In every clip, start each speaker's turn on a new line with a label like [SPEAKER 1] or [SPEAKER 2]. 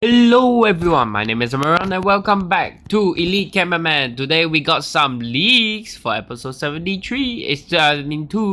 [SPEAKER 1] Hello everyone, my name is Amaran and welcome back to Elite Cameraman. Today we got some leaks for episode 73.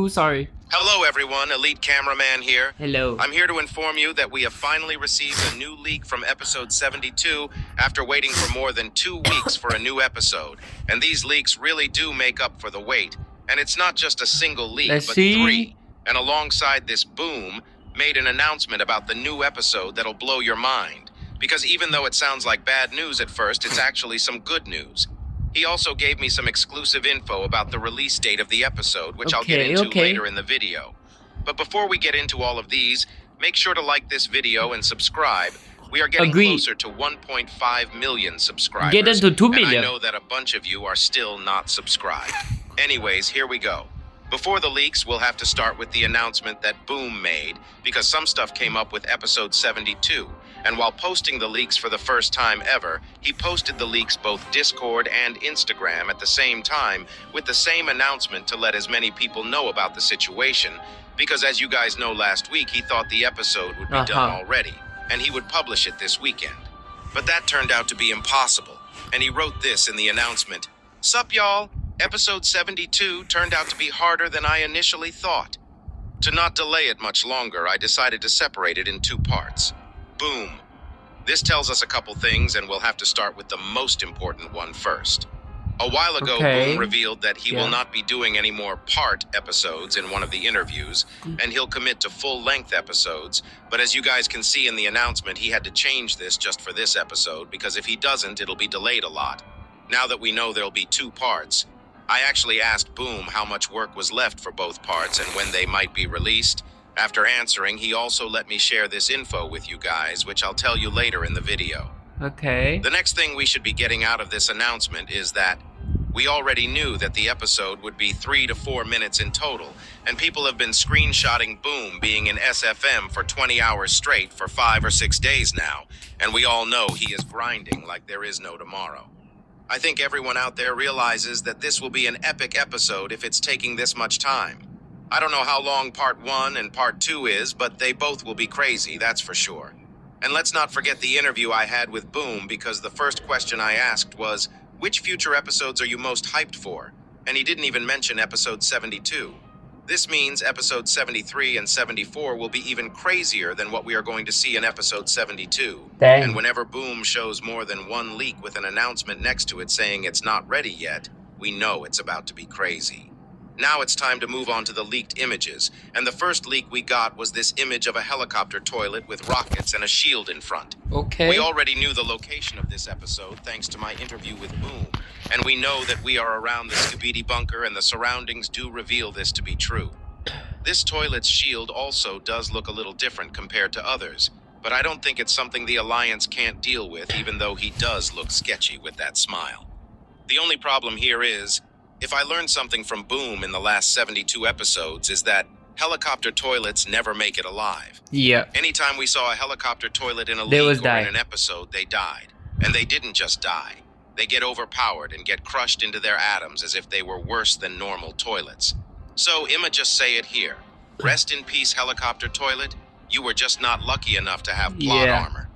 [SPEAKER 1] Sorry.
[SPEAKER 2] Hello everyone, Elite Cameraman here.
[SPEAKER 1] Hello.
[SPEAKER 2] I'm here to inform you that we have finally received a new leak from episode 72 after waiting for more than 2 weeks for a new episode. And these leaks really do make up for the wait. And it's not just a single leak,
[SPEAKER 1] Let's
[SPEAKER 2] but
[SPEAKER 1] see.
[SPEAKER 2] 3. And alongside this, Boom made an announcement about the new episode that'll blow your mind. Because even though it sounds like bad news at first, it's actually some good news. He also gave me some exclusive info about the release date of the episode, which I'll get into later in the video. But before we get into all of these, make sure to like this video and subscribe. We are getting closer to 1.5 million subscribers.
[SPEAKER 1] Get into 2 million.
[SPEAKER 2] And I know that a bunch of you are still not subscribed. Anyways, here we go. Before the leaks, we'll have to start with the announcement that Boom made, because some stuff came up with episode 72. And while posting the leaks for the first time ever, he posted the leaks both Discord and Instagram at the same time with the same announcement to let as many people know about the situation. Because as you guys know, last week he thought the episode would be done already, and he would publish it this weekend. But that turned out to be impossible, and he wrote this in the announcement. Sup y'all? Episode 72 turned out to be harder than I initially thought. To not delay it much longer, I decided to separate it in 2 parts. Boom. This tells us a couple things, and we'll have to start with the most important one first. A while ago, Boom revealed that he will not be doing any more part episodes in one of the interviews, and he'll commit to full-length episodes. But as you guys can see in the announcement, he had to change this just for this episode, because if he doesn't, it'll be delayed a lot. Now that we know there'll be 2 parts, I actually asked Boom how much work was left for both parts and when they might be released. After answering, he also let me share this info with you guys, which I'll tell you later in the video.
[SPEAKER 1] Okay.
[SPEAKER 2] The next thing we should be getting out of this announcement is that we already knew that the episode would be 3 to 4 minutes in total, and people have been screenshotting Boom being in SFM for 20 hours straight for 5 or 6 days now, and we all know he is grinding like there is no tomorrow. I think everyone out there realizes that this will be an epic episode if it's taking this much time. I don't know how long part 1 and part 2 is, but they both will be crazy, that's for sure. And let's not forget the interview I had with Boom, because the first question I asked was, which future episodes are you most hyped for? And he didn't even mention episode 72. This means episode 73 and 74 will be even crazier than what we are going to see in episode 72.
[SPEAKER 1] Dang.
[SPEAKER 2] And whenever Boom shows more than one leak with an announcement next to it saying it's not ready yet, we know it's about to be crazy. Now it's time to move on to the leaked images, and the first leak we got was this image of a helicopter toilet with rockets and a shield in front.
[SPEAKER 1] Okay.
[SPEAKER 2] We already knew the location of this episode thanks to my interview with Boom, and we know that we are around the Skibidi bunker, and the surroundings do reveal this to be true. This toilet's shield also does look a little different compared to others, but I don't think it's something the Alliance can't deal with, even though he does look sketchy with that smile. The only problem here is, if I learned something from Boom in the last 72 episodes, is that helicopter toilets never make it alive.
[SPEAKER 1] Yeah.
[SPEAKER 2] Anytime we saw a helicopter toilet in a
[SPEAKER 1] They
[SPEAKER 2] leak
[SPEAKER 1] was
[SPEAKER 2] or in an episode, they died. And they didn't just die. They get overpowered and get crushed into their atoms as if they were worse than normal toilets. So, I'ma just say it here. Rest in peace, helicopter toilet. You were just not lucky enough to have plot armor.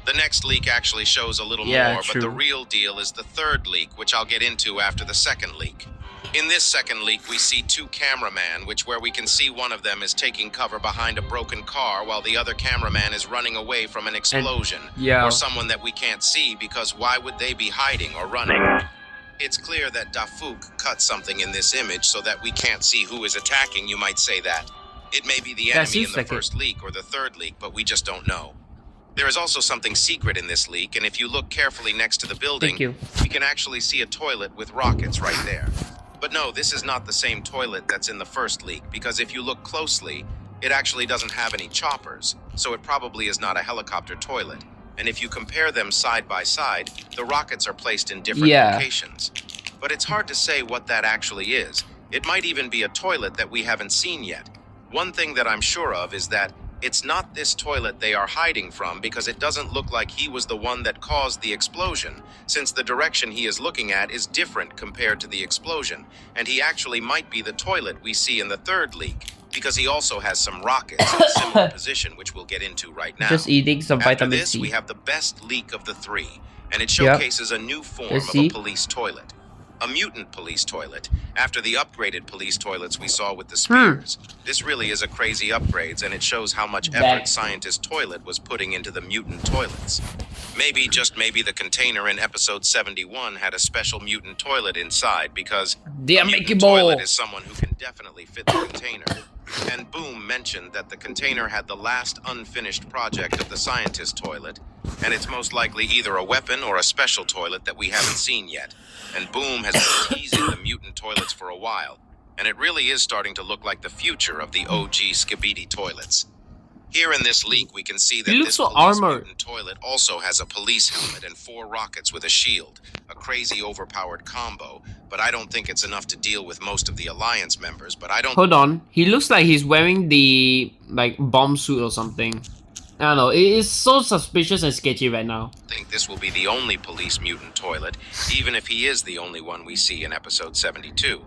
[SPEAKER 2] The next leak actually shows a little more, but the real deal is the third leak, which I'll get into after the second leak. In this second leak, we see 2 cameramen, where we can see one of them is taking cover behind a broken car while the other cameraman is running away from an explosion, or someone that we can't see, because why would they be hiding or running? It's clear that Dafuk cut something in this image so that we can't see who is attacking, you might say that. It may be the enemy in the first leak or the third leak, but we just don't know. There is also something secret in this leak, and if you look carefully next to the building, we can actually see a toilet with rockets right there. But no, this is not the same toilet that's in the first leak, because if you look closely, it actually doesn't have any choppers, so it probably is not a helicopter toilet. And if you compare them side by side, the rockets are placed in different locations. But it's hard to say what that actually is. It might even be a toilet that we haven't seen yet. One thing that I'm sure of is that it's not this toilet they are hiding from, because it doesn't look like he was the one that caused the explosion, since the direction he is looking at is different compared to the explosion, and he actually might be the toilet we see in the third leak. because he also has some rockets in a similar position, which we'll get into right now.
[SPEAKER 1] Just eating some
[SPEAKER 2] After
[SPEAKER 1] vitamin
[SPEAKER 2] this,
[SPEAKER 1] C.
[SPEAKER 2] we have the best leak of the three, and it showcases a new form
[SPEAKER 1] Let's
[SPEAKER 2] of
[SPEAKER 1] see.
[SPEAKER 2] a police toilet. A mutant police toilet, after the upgraded police toilets we saw with the spears. This really is a crazy upgrade, and it shows how much effort Scientist Toilet was putting into the mutant toilets. Maybe, just maybe, the container in episode 71 had a special mutant toilet inside, because
[SPEAKER 1] The
[SPEAKER 2] a mutant
[SPEAKER 1] unmakeable.
[SPEAKER 2] toilet is someone who can definitely fit the container. And Boom mentioned that the container had the last unfinished project of the Scientist Toilet, and it's most likely either a weapon or a special toilet that we haven't seen yet. And Boom has been teasing the mutant toilets for a while, and it really is starting to look like the future of the OG Skibidi toilets. Here in this leak, we can see that
[SPEAKER 1] He looks
[SPEAKER 2] this
[SPEAKER 1] so
[SPEAKER 2] police
[SPEAKER 1] armored.
[SPEAKER 2] mutant toilet also has a police helmet and 4 rockets with a shield, a crazy overpowered combo, but I don't think it's enough to deal with most of the Alliance members, but I don't
[SPEAKER 1] Hold on. He looks like he's wearing the like bomb suit or something. I don't know. It is so suspicious and sketchy right now.
[SPEAKER 2] think this will be the only police mutant toilet, even if he is the only one we see in episode 72.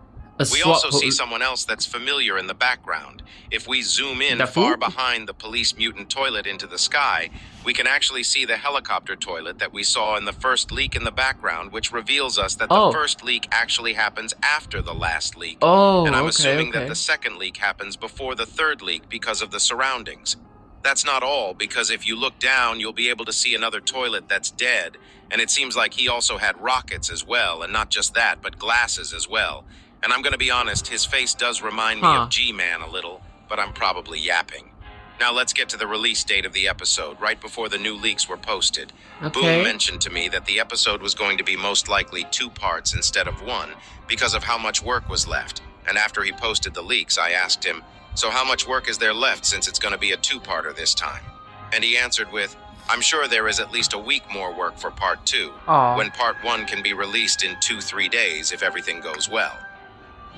[SPEAKER 2] We also see someone else that's familiar in the background. If we zoom in
[SPEAKER 1] The
[SPEAKER 2] far
[SPEAKER 1] food?
[SPEAKER 2] behind the police mutant toilet into the sky, we can actually see the helicopter toilet that we saw in the first leak in the background, which reveals us that
[SPEAKER 1] Oh.
[SPEAKER 2] the first leak actually happens after the last leak.
[SPEAKER 1] Oh,
[SPEAKER 2] And I'm
[SPEAKER 1] okay,
[SPEAKER 2] assuming
[SPEAKER 1] okay.
[SPEAKER 2] that the second leak happens before the third leak because of the surroundings. That's not all, because if you look down, you'll be able to see another toilet that's dead, and it seems like he also had rockets as well, and not just that, but glasses as well. And I'm gonna be honest, his face does remind me of G-Man a little, but I'm probably yapping. Now let's get to the release date of the episode, right before the new leaks were posted.
[SPEAKER 1] Okay.
[SPEAKER 2] Boom mentioned to me that the episode was going to be most likely 2 parts instead of 1, because of how much work was left. And after he posted the leaks, I asked him, so how much work is there left since it's going to be a 2-parter this time? And he answered with, I'm sure there is at least a week more work for part 2,
[SPEAKER 1] Aw.
[SPEAKER 2] when part 1 can be released in 2-3 days if everything goes well.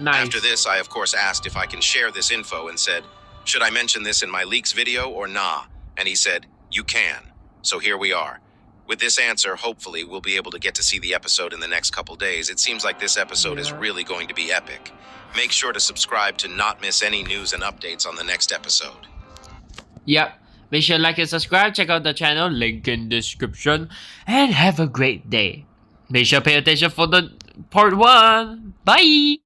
[SPEAKER 1] Nice.
[SPEAKER 2] After this, I of course asked if I can share this info and said, should I mention this in my leaks video or nah? And he said, you can. So here we are. With this answer, hopefully we'll be able to get to see the episode in the next couple days. It seems like this episode is really going to be epic. Make sure to subscribe to not miss any news and updates on the next episode.
[SPEAKER 1] Yep. Make sure to like and subscribe. Check out the channel. Link in description. And have a great day. Make sure to pay attention for the part 1. Bye.